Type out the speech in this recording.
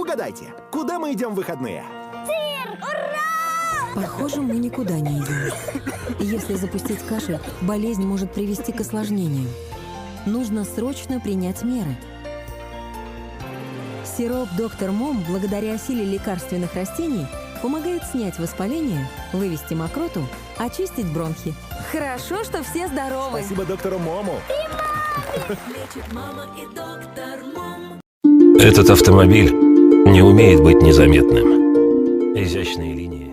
Угадайте, куда мы идем в выходные? Похоже, мы никуда не идем. Если запустить кашель, болезнь может привести к осложнениям. Нужно срочно принять меры. Сироп «Доктор Мом» благодаря силе лекарственных растений помогает снять воспаление, вывести мокроту, очистить бронхи. Хорошо, что все здоровы. Спасибо доктору Мому. Этот автомобиль не умеет быть незаметным. Изящные линии.